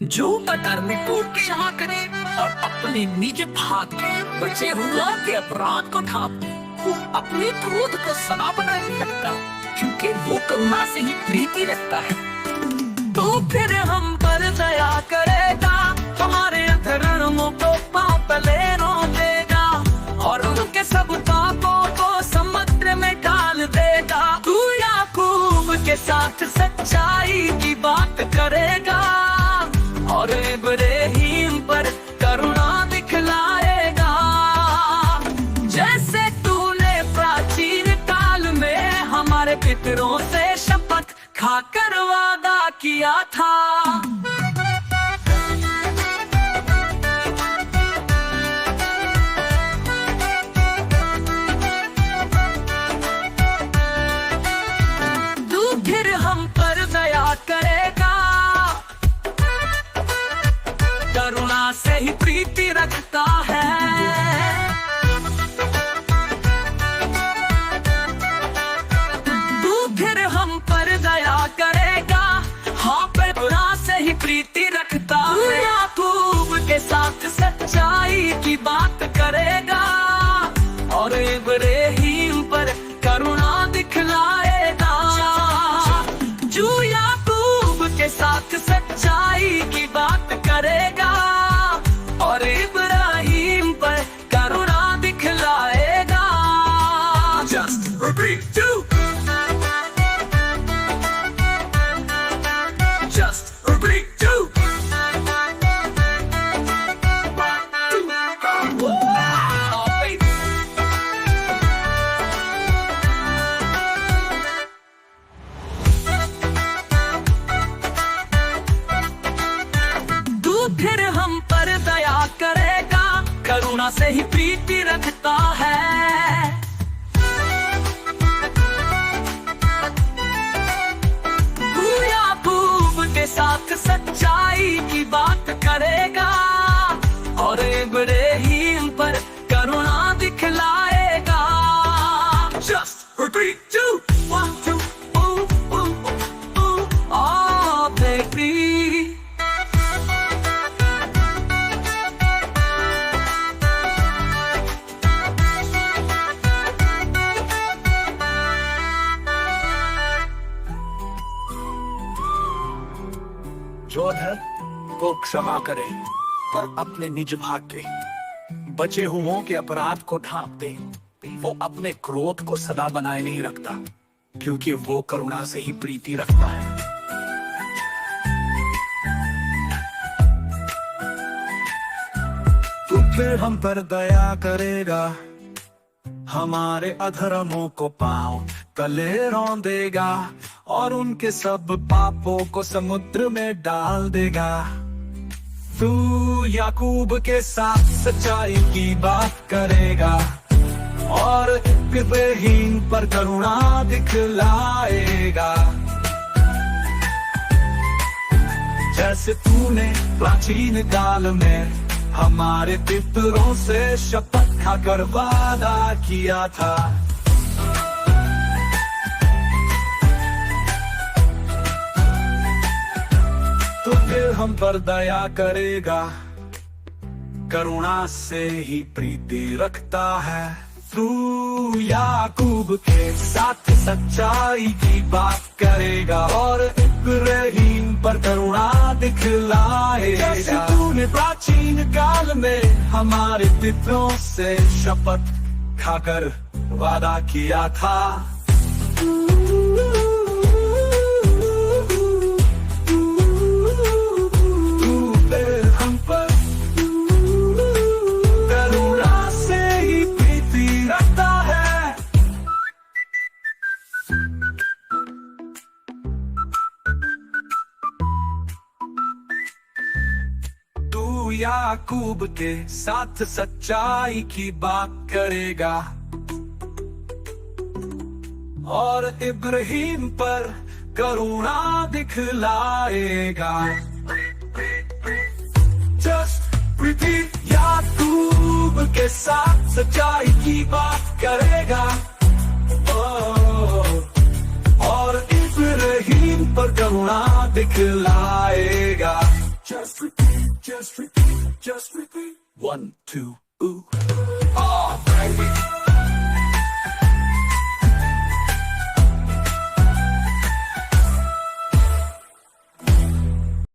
जो कतर में टूट के यहाँ करे और अपने निज भाग के बचे हुआ के अपराध को ढांप वो अपने क्रोध को सदा बनाए रखता क्योंकि वो करुणा से ही प्रीति रखता है। तो फिर हम पर दया करेगा, हमारे अधर्मों को पाप ले देगा और उनके सब पापों को समुद्र में डाल देगा। तू याकूब के साथ सच्चाई की बात करेगा और इब्राहिम पर करुणा दिखलाएगा। जैसे तूने प्राचीन काल में हमारे पितरों से शपथ खाकर वादा किया था। तू फिर हम पर दया करेगा, करुणा से ही प्रीति रखता है। तू फिर हम पर दया करेगा, हाँ करुणा से ही प्रीति रखता है। याकूब के साथ सच्चाई की बात करेगा और इब्राहिम पर करुणा दिखलाएगा। जो याकूब के साथ सच्चाई की बात करेगा और इब्राहिम पर करुणा दिखलाएगा। Just repeat two. Just repeat two. Wow, baby. तू फिर हम पर दया करेगा, करुणा से ही प्रीति रखता है। तू याकूब के साथ सच्चाई की बात करेगा और इब्राहिम पर करुणा दिखलाएगा। Just repeat two, 1 2 ooh ooh ooh oh baby. जो है वो क्षमा करे और अपने निज भाग के बचे हुओं के अपराध को ढांप दे। वो अपने क्रोध को सदा बनाए नहीं रखता क्योंकि वो करुणा से ही प्रीति रखता है। तू फिर हम पर दया करेगा, हमारे अधर्मों को पांव तले रौंदेगा और उनके सब पापों को समुद्र में डाल देगा। तू याकूब के साथ सच्चाई की बात करेगा और इब्राहिम पर करुणा दिखलाएगा। जैसे तूने प्राचीन काल में हमारे पितरों से शपथ खाकर वादा किया था। तो फिर हम पर दया करेगा, करुणा से ही प्रीति रखता है। तू याकूब के साथ सच्चाई की बात करेगा और इब्राहिम पर करुणा दिखलाएगा। जैसे तूने प्राचीन काल में हमारे पितरों से शपथ खाकर वादा किया था। याकूब के साथ सच्चाई की बात करेगा और इब्राहिम पर करुणा दिखलाएगा। Just repeat, याकूब के साथ सच्चाई की बात करेगा और इब्राहिम पर करुणा दिखलाएगा। Just Just repeat, 1, 2, ooh. Oh, baby.